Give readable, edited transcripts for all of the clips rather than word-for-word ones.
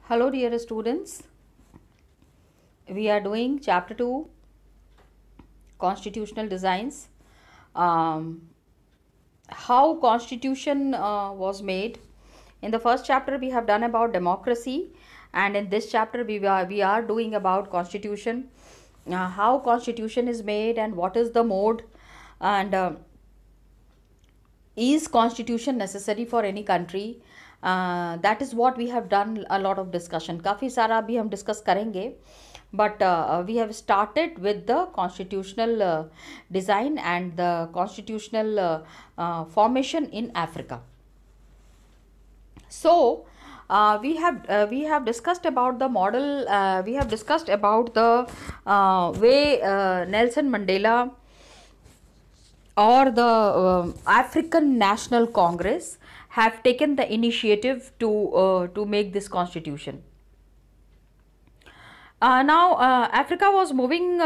Hello dear students, we are doing chapter 2 constitutional designs. Um, how constitution was made. In the first chapter we have done about democracy, and in this chapter we are doing about constitution, how constitution is made and what is the mode, and is constitution necessary for any country. That is what we have done a lot of discussion. काफ़ी सारा अभी हम discuss करेंगे, but we have started with the constitutional design and the constitutional formation in Africa. So we have discussed about the model. We have discussed about the way Nelson Mandela or the African National Congress have taken the initiative to make this constitution. Now Africa was moving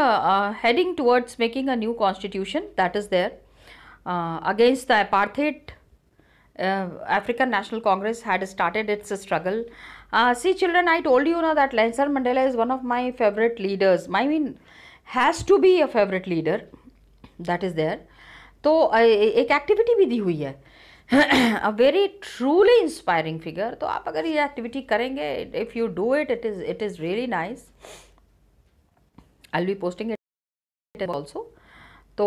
heading towards making a new constitution, that is there, against the apartheid. African National Congress had started its struggle. See children, I told you now that Nelson Mandela is one of my favorite leaders. I mean, has to be a favorite leader, that is there. तो एक activity भी दी हुई है, a very truly inspiring figure. तो आप अगर ये एक्टिविटी करेंगे, if you do it, it is really nice. I will be posting it also. तो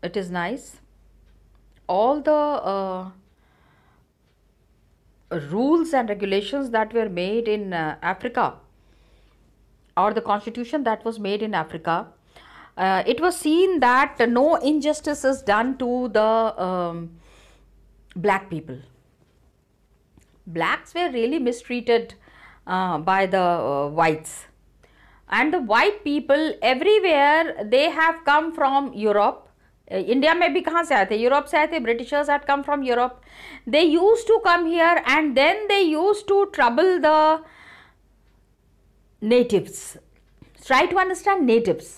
it is nice. All the rules and regulations that were made in Africa, or the constitution that was made in Africa, it was seen that no injustice is done to the black people. Blacks were really mistreated by the whites, and the white people everywhere, they have come from Europe. India में भी कहाँ से आए थे? Europe से आए थे. Britishers had come from Europe. They use to come here and then they use to trouble the natives. Try to understand natives.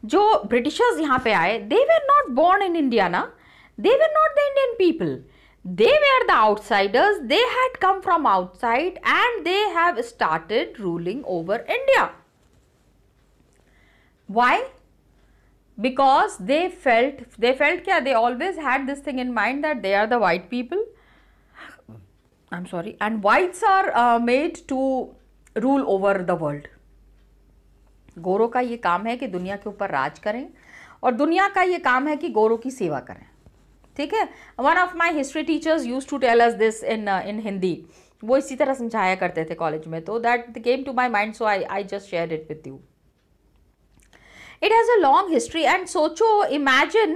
जो ब्रिटिशर्स यहाँ पे आए, they were not born in India ना. They were not the Indian people. They were the outsiders. They had come from outside and they have started ruling over India. Why? Because they felt क्या, they always had this thing in mind that they are the white people. I'm sorry. And whites are made to rule over the world. गोरों का ये काम है कि दुनिया के ऊपर राज करें, और दुनिया का ये काम है कि गोरों की सेवा करें. ठीक है. One of my history teachers use to tell us this in Hindi. वो इसी तरह समझाया करते थे कॉलेज में. तो that came to my mind, so I just share it with you. It has a long history, and socho, imagine,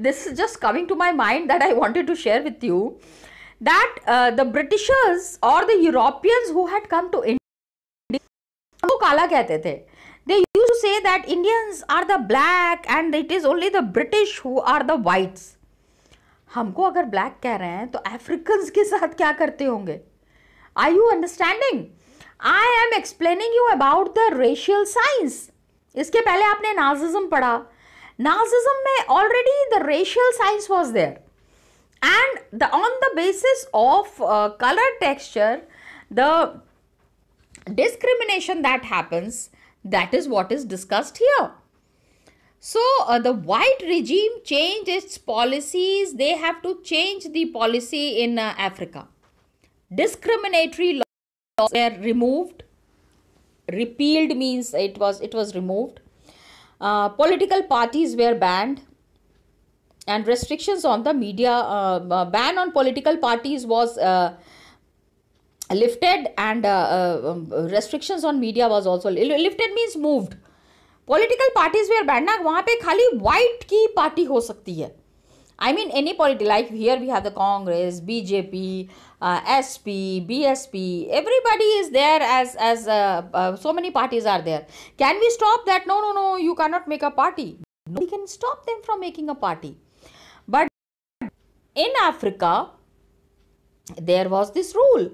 this is just coming to my mind that I wanted to share with you, that the Britishers or the Europeans who had come to India, वो काला कहते थे. They used to say that Indians are the black and it is only the British who are the whites. हमको अगर black कह रहे हैं तो Africans के साथ क्या करते होंगे? Are you understanding? I am explaining you about the racial science. इसके पहले आपने नाजिज्म पढ़ा. नाजिज्म में already the racial science was there, and on the basis of colour texture, the discrimination that happens, that is what is discussed here. So the white regime changed its policies. They have to change the policy in Africa. Discriminatory laws were removed. Repealed means it was removed. Political parties were banned, and restrictions on the media, ban on political parties was lifted, and restrictions on media was also lifted, means moved. Political parties were banned. ना वहाँ पे खाली white की party हो सकती है. I mean any party, like here we have the Congress, BJP, SP, BSP, everybody is there as so many parties are there. Can we stop that? No, you cannot make a party. Nobody can stop them from making a party. But in Africa, there was this rule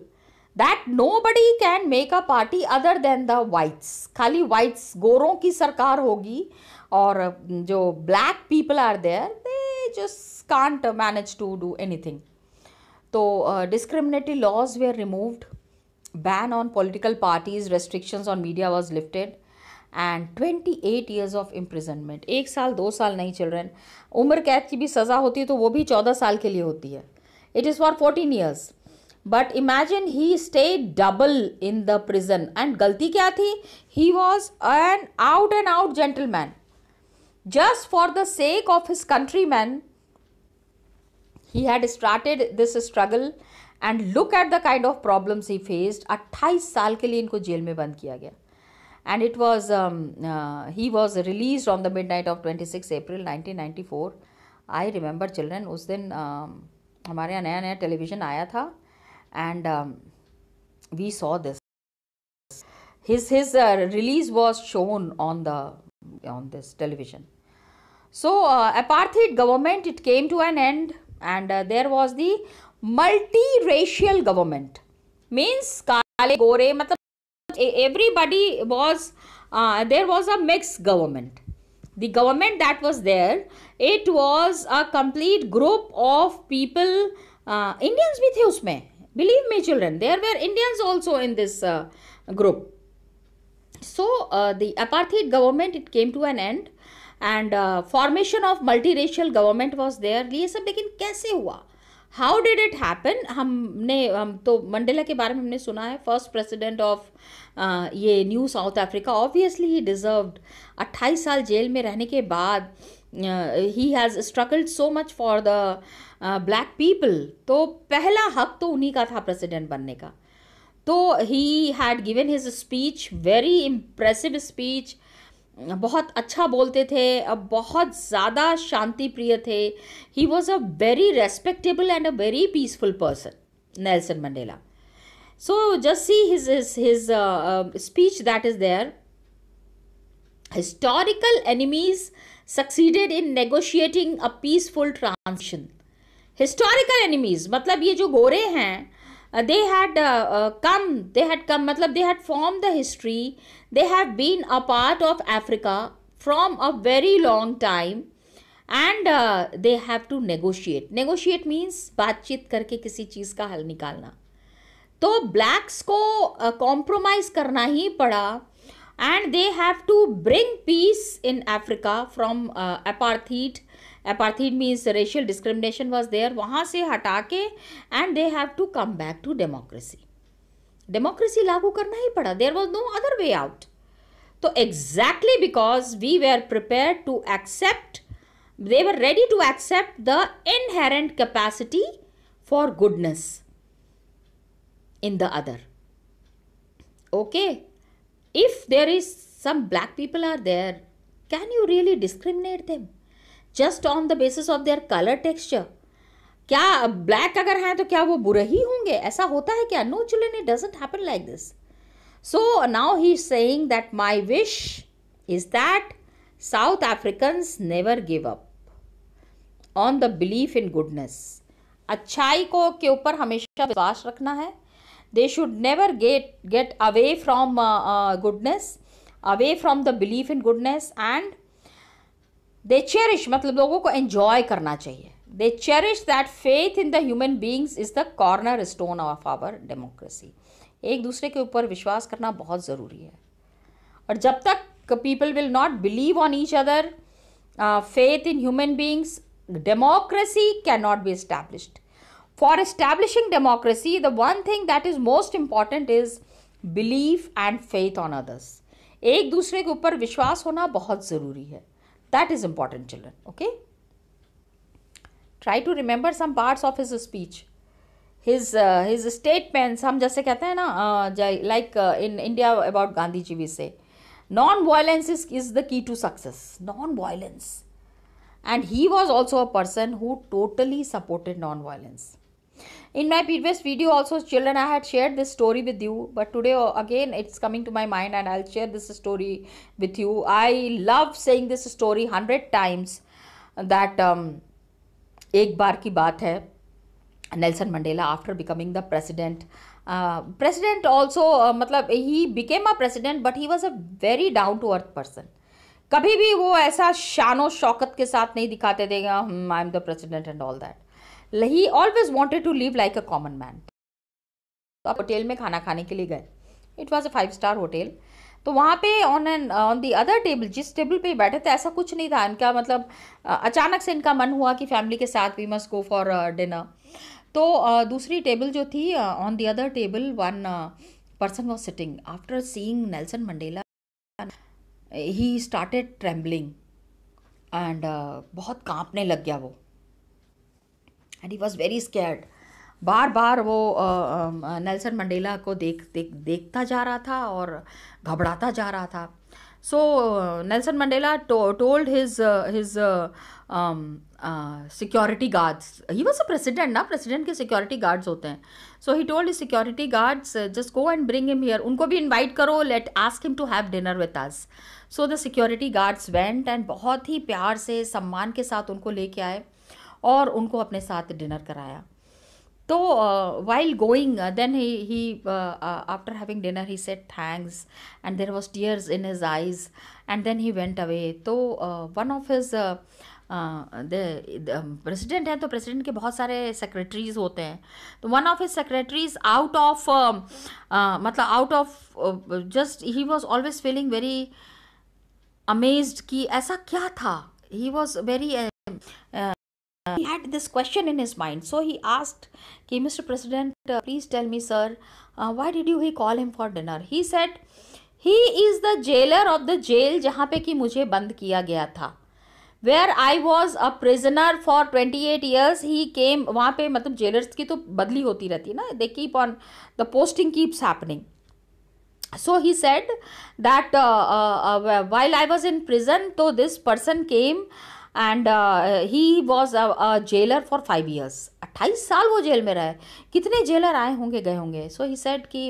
that nobody can make a party other than the whites. खाली whites, गोरों की सरकार होगी, और जो black people are there, they just can't manage to do anything. So discriminatory laws were removed, ban on political parties, restrictions on media was lifted, and 28 years of imprisonment. 1 साल 2 साल नहीं चिल्ड्रन, उम्र कैद की भी सज़ा होती है तो वो भी 14 साल के लिए होती है. It is for 14 years. But imagine he stayed double in the prison. And गलती क्या थी? He was an out and out gentleman. Just for the sake of his countrymen, he had started this struggle. And look at the kind of problems he faced. 28 साल के लिए इनको jail में बंद किया गया. And it was he was released on the midnight of 26 April 1994. I remember children, उस दिन हमारे यहाँ नया नया टेलीविज़न आया था, and we saw this. His release was shown on this television. So apartheid government, it came to an end, and there was the multiracial government. Means काले गोरे, मतलब everybody was there was a mixed government. The government that was there, it was a complete group of people. Indians भी थे उसमें. Believe me children, there were Indians also in this group. So the apartheid government, it came to an end, and formation of multiracial government was there. ये सब लेकिन कैसे हुआ? How did it happen? हम तो मंडेला के बारे में हमने सुना है, फर्स्ट प्रेसिडेंट ऑफ ये न्यू साउथ अफ्रीका. ऑब्वियसली ही डिजर्व्ड. 28 साल जेल में रहने के बाद he has struggled so much for the black people. तो पहला हक तो उन्हीं का था प्रेसिडेंट बनने का. तो he had given his speech, very impressive speech. बहुत अच्छा बोलते थे, बहुत ज़्यादा शांति प्रिय थे. ही was a very respectable and a very peaceful person, Nelson Mandela. So just see his speech that is there. Historical enemies succeeded in negotiating a peaceful transition. Historical enemies मतलब ये जो गोरे हैं, they had come, मतलब they had formed the history. They have been a part of Africa from a very long time, and they have to negotiate. Negotiate means बातचीत करके किसी चीज़ का हल निकालना. तो blacks को compromise करना ही पड़ा, and they have to bring peace in Africa from apartheid. Apartheid means racial discrimination was there. वहाँ से हटा के, and they have to come back to democracy. Democracy लागू करना ही पड़ा. There was no other way out. तो exactly because we were prepared to accept, they were ready to accept the inherent capacity for goodness in the other. Okay, if there is some black people are there, can you really discriminate them just on the basis of their color texture? क्या black अगर हैं तो क्या वो बुरे ही होंगे? ऐसा होता है क्या? No children, it doesn't happen like this. So now he is saying that my wish is that South Africans never give up on the belief in goodness. अच्छाई को के ऊपर हमेशा विश्वास रखना है. They should never get away from goodness, away from the belief in goodness, and they cherish, मतलब लोगों को enjoy करना चाहिए. They cherish that faith in the human beings is the cornerstone of our democracy. एक दूसरे के ऊपर विश्वास करना बहुत ज़रूरी है. और जब तक people will not believe on each other, faith in human beings, democracy cannot be established. For establishing democracy, the one thing that is most important is belief and faith on others. एक दूसरे के ऊपर विश्वास होना बहुत ज़रूरी है. That is important, children. Okay? Try to remember some parts of his speech. His statements, हम जैसे कहते हैं ना, like in India about Gandhi ji we say, non-violence is the key to success. Non-violence. And he was also a person who totally supported non-violence. In my previous video also, children, I had shared this story with you, but today again it's coming to my mind and I'll share this story with you. I love saying this story 100 times that एक बार की बात है, Nelson Mandela, after becoming the president, president also, मतलब he became a president, but he was a very down to earth person. कभी भी वो ऐसा शानो शौकत के साथ नहीं दिखाते थे, I am the president and all that. He always wanted to live like a common man. आप होटल में खाना खाने के लिए गए, it was a 5 star hotel, तो वहाँ पे ऑन दी अदर टेबल, जिस टेबल पे बैठे थे ऐसा कुछ नहीं था इनका, मतलब अचानक से इनका मन हुआ कि फैमिली के साथ we must go for dinner. तो दूसरी टेबल जो थी, on the other table one person was sitting, after seeing Nelson Mandela he started trembling and बहुत कांपने लग गया वो, and he was very scared. बार बार वो नेल्सन मंडेला को देखता जा रहा था और घबराता जा रहा था। So Nelson Mandela told his security guards, he was a president ना, प्रेसिडेंट के सिक्योरिटी गार्ड्स होते हैं, so he told his security guards just go and bring him here, उनको भी इन्वाइट करो, let ask him to have dinner with us. So the security guards went and बहुत ही प्यार से सम्मान के साथ उनको लेके आए और उनको अपने साथ डिनर कराया। तो while going, then he after having dinner he said thanks and there was tears in his eyes and then he went away. तो one of his the president है, तो president के बहुत सारे secretaries होते हैं, तो one of his secretaries out of मतलब out of just he was always feeling very amazed कि ऐसा क्या था, he was very he had this question in his mind, so he asked कि Mr. President, please tell me sir, why did you he call him for dinner? He said he is the jailer of the jail जहाँ पे कि मुझे बंद किया गया था, where I was a prisoner for 28 years. He came, वहाँ पे मतलब jailers की तो बदली होती रहती है ना, they keep on, the posting keeps happening. So he said that while I was in prison, so this person came and he was a jailer for 5 years. 28 साल वो जेल में रहे, कितने जेलर आए होंगे गए होंगे. So he said कि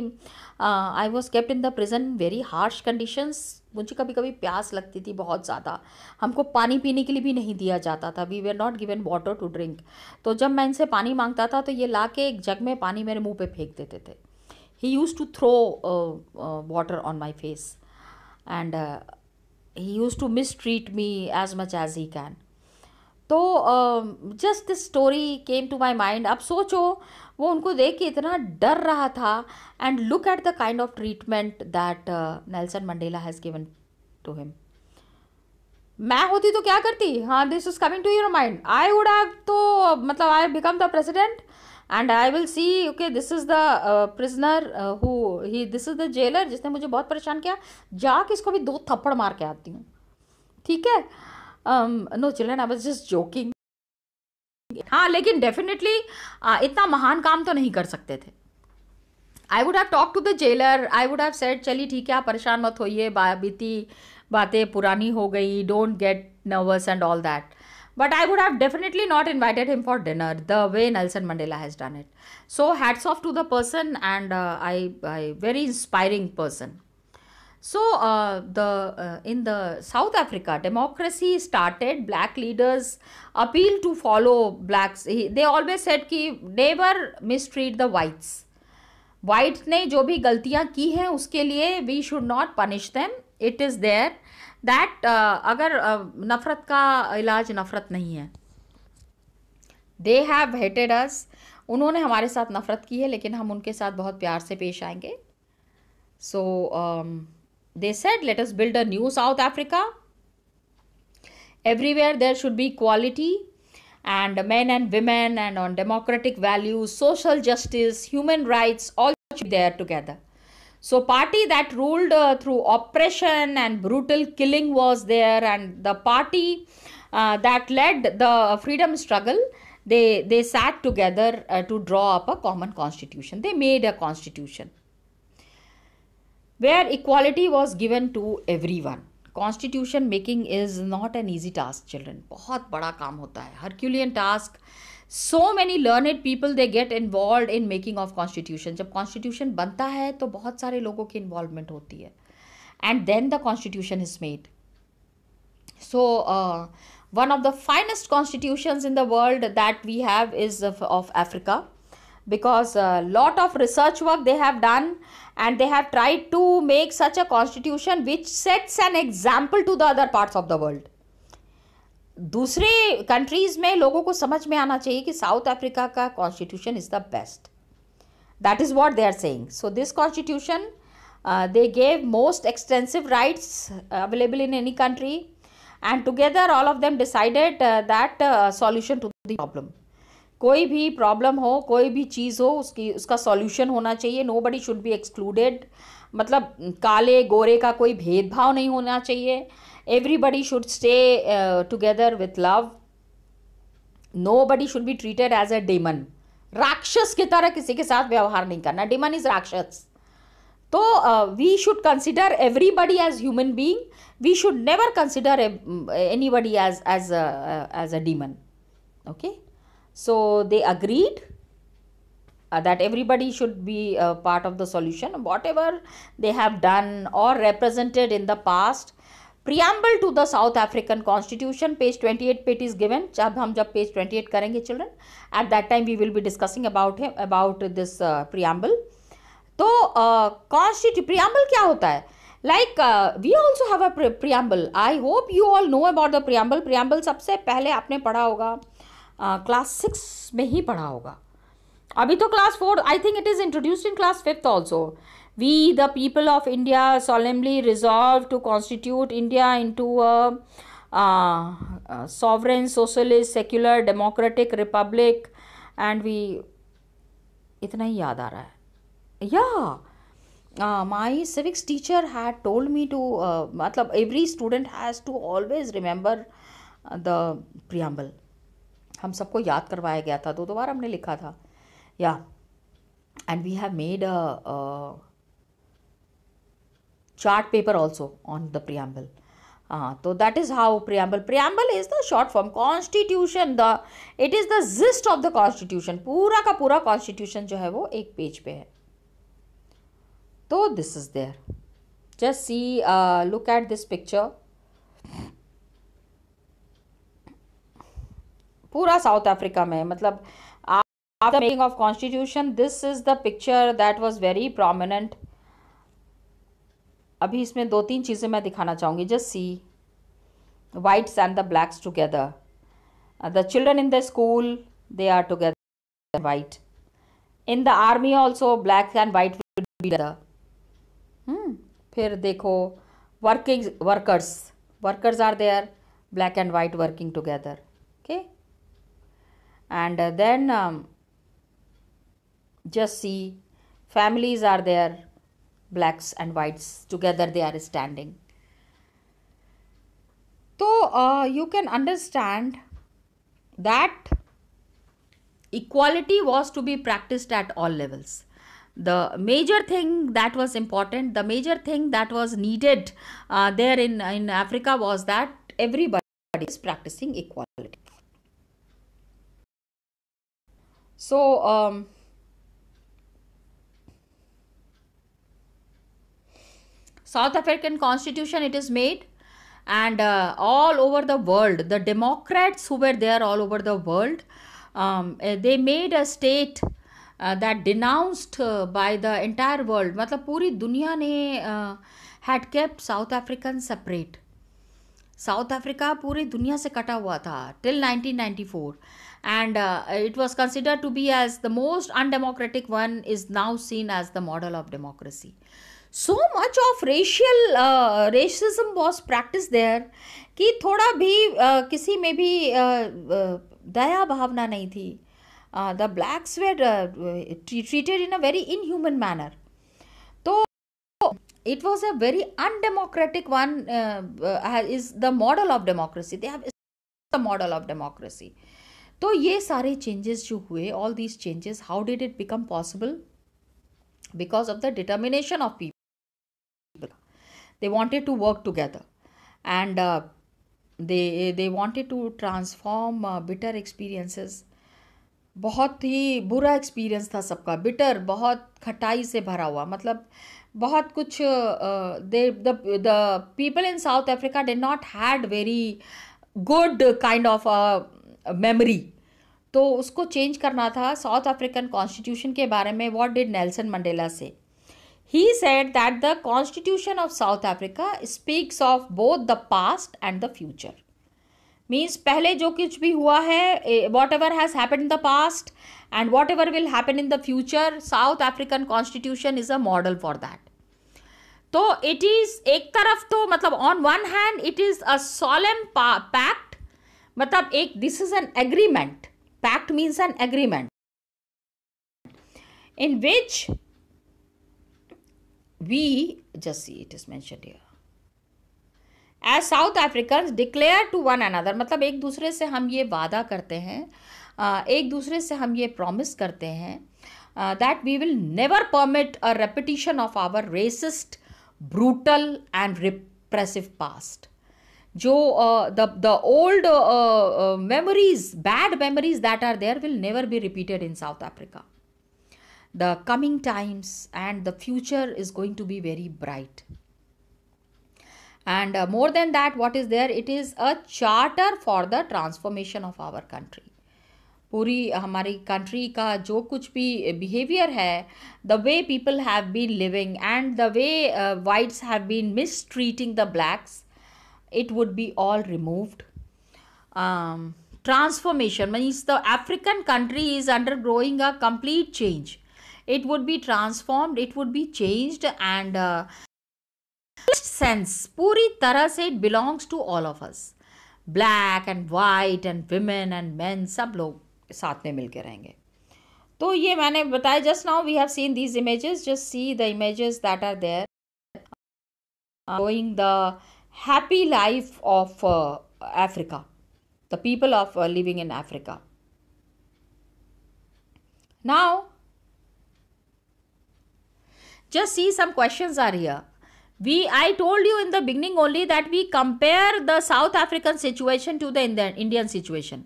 I was kept in the prison very harsh conditions. मुझे कभी कभी प्यास लगती थी बहुत ज़्यादा, हमको पानी पीने के लिए भी नहीं दिया जाता था, we were not given water to drink. तो जब मैं इनसे पानी मांगता था तो ये ला के एक जग में पानी मेरे मुंह पे फेंक देते थे. He used to throw water on my face and he used to mistreat me as much as he can. तो just this story came to my mind. अब सोचो वो उनको देख के इतना डर रहा था, and look at the kind of treatment that Nelson Mandela has given to him. मैं होती तो क्या करती? हाँ, this is coming to your mind. I would have, तो मतलब I become the president and I will see, okay this is the prisoner this is the jailer जिसने मुझे बहुत परेशान किया, जाके इसको भी 2 थप्पड़ मार के आती हूँ. ठीक है? No children, I was just joking. हाँ, लेकिन डेफिनेटली इतना महान काम तो नहीं कर सकते थे. I would have talk to the jailer, I would have said चलिए ठीक है, आप परेशान मत होइए, बीती बातें पुरानी हो गई, don't get nervous and all that. But I would have definitely not invited him for dinner the way Nelson Mandela has done it. So hats off to the person, and I very inspiring person. So in the South Africa, democracy started. Black leaders appeal to follow blacks. They always said कि never mistreat the whites. White ने जो भी गलतियाँ की हैं उसके लिए we should not punish them. It is there. That अगर नफ़रत का इलाज नफ़रत नहीं है. दे हैव हेटेड अस, उन्होंने हमारे साथ नफ़रत की है, लेकिन हम उनके साथ बहुत प्यार से पेश आएंगे. So they said let us build a new South Africa. Everywhere there should be equality and men and women, and on democratic values, social justice, human rights, all should be there together. So party that ruled through oppression and brutal killing was there, and the party that led the freedom struggle, they sat together to draw up a common constitution. They made a constitution where equality was given to everyone. Constitution making is not an easy task, children. बहुत बड़ा काम होता है, Herculean task. So many learned people they get involved in making of constitution. जब constitution बनता है तो बहुत सारे लोगों की involvement होती है, and then the constitution is made. So one of the finest constitutions in the world that we have is of Africa, because a lot of research work they have done, and they have tried to make such a constitution which sets an example to the other parts of the world. दूसरे countries में लोगों को समझ में आना चाहिए कि south Africa का constitution is the best. That is what they are saying. So this constitution, they gave most extensive rights available in any country, and together all of them decided that solution to the problem. कोई भी problem हो, कोई भी चीज़ हो, उसका solution होना चाहिए. Nobody should be excluded. मतलब काले गोरे का कोई भेदभाव नहीं होना चाहिए. Everybody should stay together with love. Nobody should be treated as a demon. राक्षस की तरह किसी के साथ व्यवहार नहीं करना. डेमन इज राक्षस. तो we should consider everybody as human being. We should never consider anybody as a demon. Okay. So they agreed that everybody should be part of the solution. Whatever they have done or represented in the past. Preamble to the South African Constitution, page 28 पे it is given. जब page 28 करेंगे children, at that time we will be discussing about this preamble. तो preamble क्या होता है? Like we also have a preamble. I hope you all know about the preamble. Preamble सबसे पहले आपने पढ़ा होगा, क्लास 6 में ही पढ़ा होगा. अभी तो class 4, I think it is introduced in class 5 also. We the people of India solemnly resolve to constitute India into a sovereign, socialist, secular, democratic republic. And we, इतना ही याद आ रहा है. या my civics teacher had told me to मतलब every student has to always remember the preamble. हम सबको याद करवाया गया था, 2 बार हमने लिखा था. Yeah and we have made a chart paper also on the preamble. तो that is how preamble is the short form. Constitution, it is the gist of the constitution. पूरा का पूरा कॉन्स्टिट्यूशन जो है वो एक पेज पे है. तो this is there. Just see, look at this picture. पूरा साउथ अफ्रीका में, मतलब after making of constitution, this is the picture that was very prominent. अभी इसमें 2-3 चीज़ें मैं दिखाना चाहूँगी. Just see, whites and the blacks together. The children in the school, they are together white. In the army also black and white will be together. फिर देखो, workers are there, black and white working together. Okay. And then just see, families are there, blacks and whites together they are standing. So you can understand that equality was to be practiced at all levels. The major thing that was important, the major thing that was needed there in Africa was that everybody is practicing equality. So South African Constitution, it is made, and all over the world, the Democrats who were there all over the world, they made a state that denounced by the entire world. मतलब पूरी दुनिया ने had kept South Africans separate. South Africa पूरी दुनिया से कटा हुआ था till 1994. And it was considered to be as the most undemocratic one, is now seen as the model of democracy. So much of racism was practiced there कि थोड़ा भी किसी में भी दया भावना नहीं थी. The blacks were treated in a very inhuman manner. तो it was a very undemocratic one, is the model of democracy. They have the model of democracy. तो ये सारे चेंजेस जो हुए, all these changes, how did it become possible? Because of the determination of people. They wanted to work together, and they wanted to transform bitter experiences. बहुत ही बुरा experience था सबका, bitter, बहुत खटाई से भरा हुआ. मतलब बहुत कुछ, the people in South Africa did not had very good kind of memory. तो उसको चेंज करना था. साउथ अफ्रीकन कॉन्स्टिट्यूशन के बारे में व्हाट डिड नेल्सन मंडेला से? He said that the constitution of South Africa speaks of both the past and the future. Means पहले जो कुछ भी हुआ है, whatever has happen in the past and whatever will happen in the future, South African constitution is a model for that. तो it is एक तरफ तो मतलब on one hand it is a solemn pact, मतलब एक this is an agreement. Pact means an agreement in which we just see it is mentioned here as South Africans declare to one another, मतलब एक दूसरे से हम ये वादा करते हैं, एक दूसरे से हम ये प्रॉमिस करते हैं that we will never permit a repetition of our racist, brutal and repressive past. जो the old memories, bad memories that are there will never be repeated in South Africa. The coming times and the future is going to be very bright. And more than that, what is there? It is a charter for the transformation of our country. पूरी हमारी country का जो कुछ भी behaviour है, the way people have been living and the way whites have been mistreating the blacks, it would be all removed. Transformation means the African country is undergoing a complete change. It would be transformed, it would be changed and sense पूरी तरह से it belongs to all of us. Black and white and women and men सब लोग साथ में मिलके रहेंगे. तो ये मैंने बताया just now we have seen these images. Just see the images that are there showing the happy life of Africa, the people of living in Africa. Now just see some questions are here. I told you in the beginning only that we compare the South African situation to the Indian situation.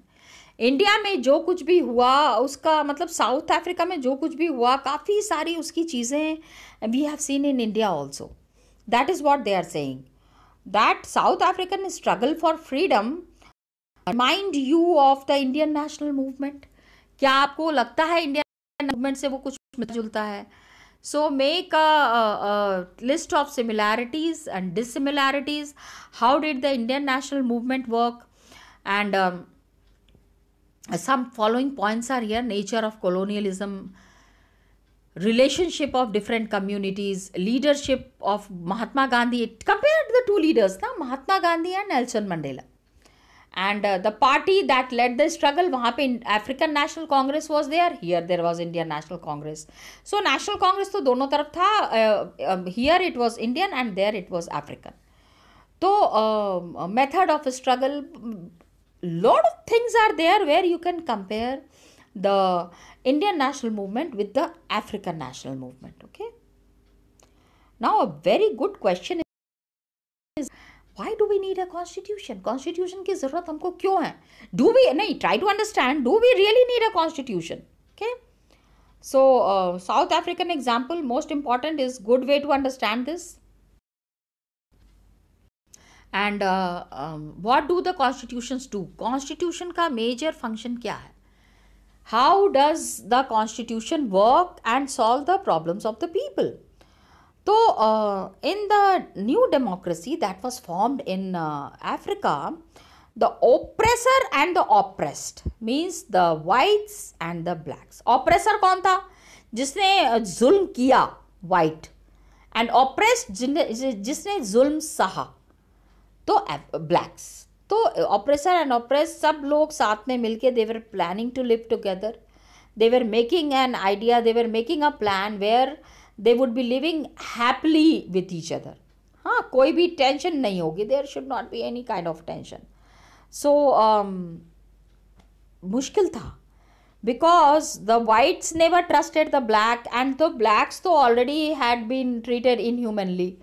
India में जो कुछ भी हुआ उसका मतलब south Africa में जो कुछ भी हुआ काफ़ी सारी उसकी चीज़ें we have seen in India also. That is what they are saying, that South African struggle for freedom remind you of the Indian national movement. क्या आपको लगता है इंडियन मूवमेंट से वो कुछ मिलता जुलता है? So make a list of similarities and dissimilarities. How did the Indian national movement work? And some following points are here: nature of colonialism, relationship of different communities, leadership of Mahatma Gandhi. Compare the two leaders, na, Mahatma Gandhi and Nelson Mandela. And the party that led the struggle, वहाँ पे African National Congress was there, here there was Indian National Congress. So National Congress तो दोनों तरफ था, here it was Indian and there it was African. तो method of struggle, lot of things are there where you can compare the Indian national movement with the African national movement. Okay. Now a very good question is, why do we need a constitution? Constitution की ज़रूरत हमको क्यों है? Do we नहीं try to understand, do we really need a constitution? Okay. So South African example, most important, is good way to understand this. And what do the constitutions do? Constitution का major function क्या है? How does the constitution work and solve the problems of the people? So in the new democracy that was formed in Africa, the oppressor and the oppressed means the whites and the blacks. Oppressor कौन था? जिसने जुल्म किया, white, and oppressed जिसने जुल्म सहा, तो blacks. तो oppressor and oppressed सब लोग साथ में मिलके they were planning to live together. They were making an idea, they were making a plan where they would be living happily with each other. हाँ, कोई भी टेंशन नहीं होगी. There should not be any kind of tension. So मुश्किल था because the whites never trusted the black and the blacks तो already had been treated inhumanly.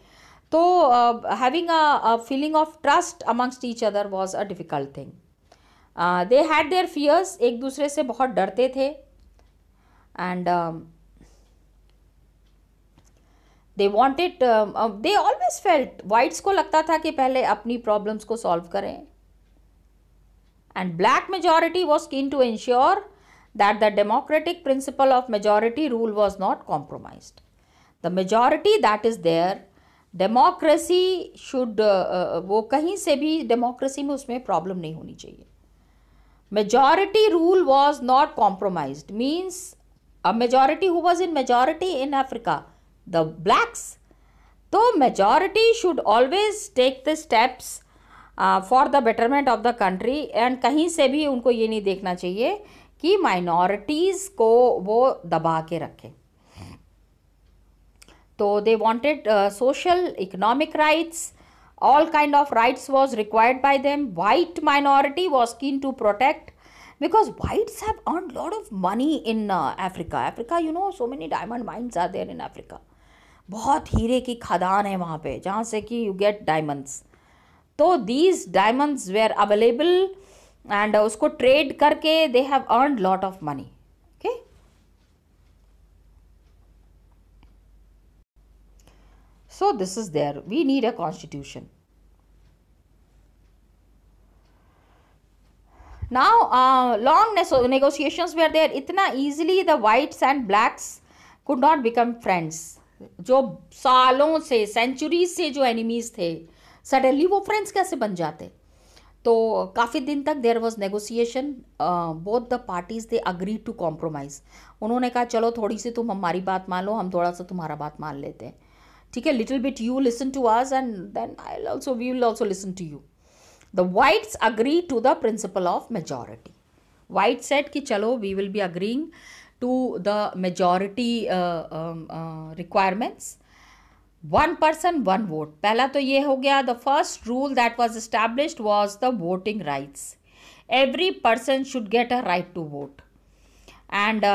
So having a feeling of trust amongst each other was a difficult thing. They had their fears, एक दूसरे से बहुत डरते थे, and they wanted, they always felt, whites को लगता था कि पहले अपनी problems को solve करें, and black majority was keen to ensure that the democratic principle of majority rule was not compromised. The majority that is there democracy should वो कहीं से भी डेमोक्रेसी में उसमें प्रॉब्लम नहीं होनी चाहिए. Majority rule was not compromised, means a majority who was in majority in Africa, the blacks. So majority should always take the steps for the betterment of the country, and कहीं से भी उनको ये नहीं देखना चाहिए कि minorities को वो दबा के रखें. So they wanted social, economic rights, all kind of rights was required by them. White minority was keen to protect, because whites have earned a lot of money in Africa. You know, so many diamond mines are there in Africa. बहुत हीरे की खदान है वहाँ पे जहाँ से कि you get diamonds. तो these diamonds were available and उसको trade करके they have earned lot of money. Okay. So this is there. We need a constitution. Now, long negotiations were there. इतना easily the whites and blacks could not become friends. जो सालों से, centuries से जो enemies थे, suddenly वो friends कैसे बन जाते. तो काफ़ी दिन तक there was negotiation. Both the parties they agree to compromise. उन्होंने कहा चलो थोड़ी सी तुम हमारी बात मान लो, हम थोड़ा सा तुम्हारा बात मान लेते हैं. ठीक है, little bit you listen to us and then we will also listen to you. The whites agree to the principle of majority. White said कि चलो we will be agreeing to the majority requirements. One person, one vote. पहला तो ये हो गया. The first rule that was established was the voting rights. Every person should get a right to vote. And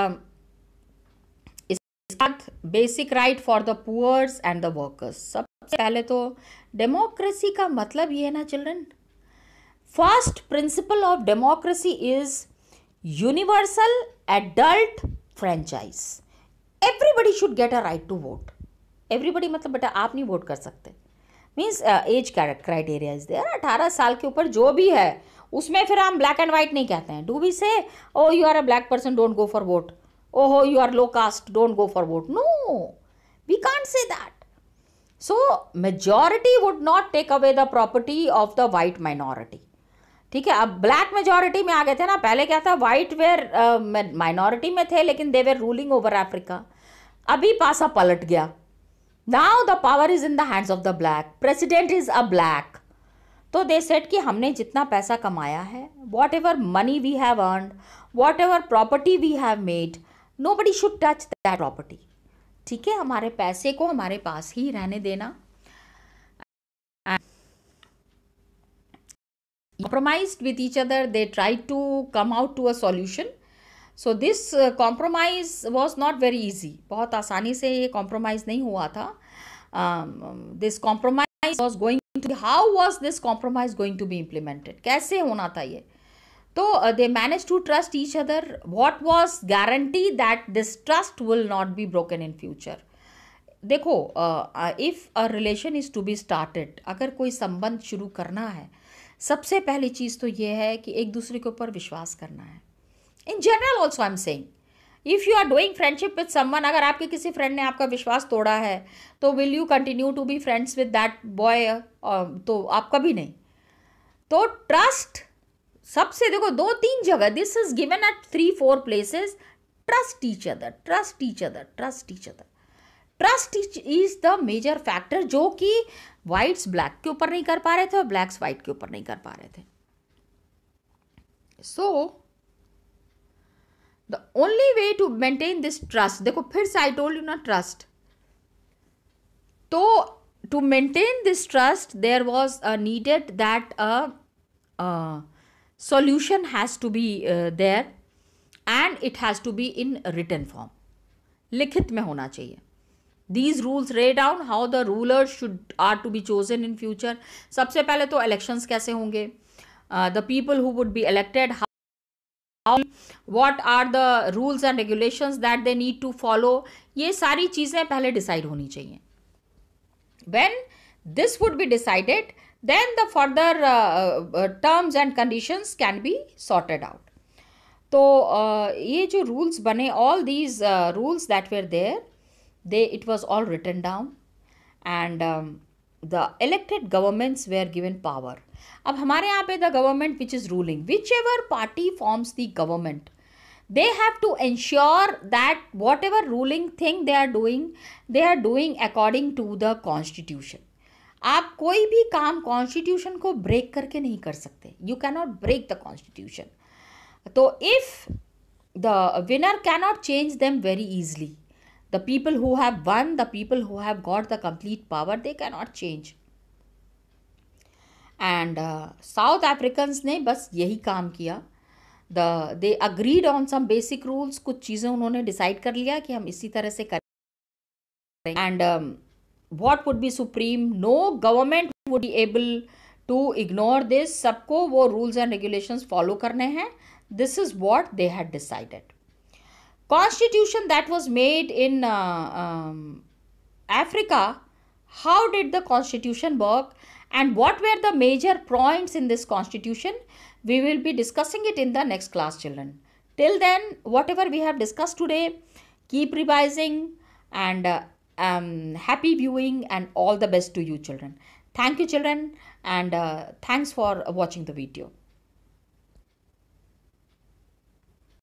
इसके बाद basic right for the poor and the workers. सबसे पहले तो democracy का मतलब ये है ना children. First principle of democracy is universal adult franchise. Everybody should get a right to vote. Everybody मतलब बेटा आप नहीं वोट कर सकते. Means age criteria is there. 18 साल के ऊपर जो भी है उसमें फिर हम ब्लैक एंड वाइट नहीं कहते हैं. Do we say o you are a black person don't go for vote, ओहो you are low caste don't go for vote. No, we can't say that. So majority would not take away the property of the white minority. ठीक है, अब black majority में आ गए थे ना. पहले क्या था, वाइट वेयर माइनॉरिटी में थे लेकिन they were ruling over Africa. अभी पासा पलट गया. Now the power is in the hands of the black. President is a black. तो दे सेड कि हमने जितना पैसा कमाया है, whatever money we have earned, whatever property we have made, nobody should touch that property. ठीक है, हमारे पैसे को हमारे पास ही रहने देना. Compromised with each other, they tried to come out to a solution. So this compromise was not very easy. बहुत आसानी से ये compromise नहीं हुआ था. This compromise was going to be, how was this compromise going to be implemented? कैसे होना था ये? तो they managed to trust each other. What was guarantee that this trust will not be broken in future? देखो, if a relation is to be started, अगर कोई संबंध शुरू करना है, सबसे पहली चीज़ तो ये है कि एक दूसरे के ऊपर विश्वास करना है. In general also I am saying, if you are doing friendship with someone, अगर आपके किसी फ्रेंड ने आपका विश्वास तोड़ा है तो will you continue to be friends with that boy? तो आप कभी नहीं. तो ट्रस्ट सबसे, देखो 2-3 जगह, this is given at 3-4 places. Trust each other, trust each other, trust each other. Trust is the major factor जो कि वाइट्स ब्लैक के ऊपर नहीं कर पा रहे थे और ब्लैक्स वाइट के ऊपर नहीं कर पा रहे थे. So the only way to maintain this trust, देखो फिर से आई टोल्ड यू ना ट्रस्ट. तो to maintain this trust there was needed that a solution has to be there and it has to be in written form. लिखित में होना चाहिए. These rules lay down how the rulers are to be chosen in future. सबसे पहले तो elections कैसे होंगे, the people who would be elected, what are the rules and regulations that they need to follow, ये सारी चीज़ें पहले decide होनी चाहिए. When this would be decided, then the further terms and conditions can be sorted out. तो ये जो rules बने, all these rules that were there, it was all written down and the elected governments were given power. अब हमारे यहाँ पे the government which is ruling, whichever party forms the government, they have to ensure that whatever ruling thing they are doing according to the constitution. आप कोई भी काम constitution को break करके नहीं कर सकते. You cannot break the constitution. तो if the winner cannot change them very easily. The people who have won, the people who have got the complete power, they cannot change. And South Africans ने बस यही काम किया. They agreed on some basic rules. कुछ चीज़ें उन्होंने decide कर लिया कि हम इसी तरह से करें. And what would be supreme? No government would be able to ignore this. सबको वो rules and regulations follow करने हैं. This is what they had decided. Constitution that was made in Africa, how did the constitution work and what were the major points in this constitution? We will be discussing it in the next class, children. Till then, whatever we have discussed today, keep revising and happy viewing and all the best to you, children. Thank you, children, and thanks for watching the video.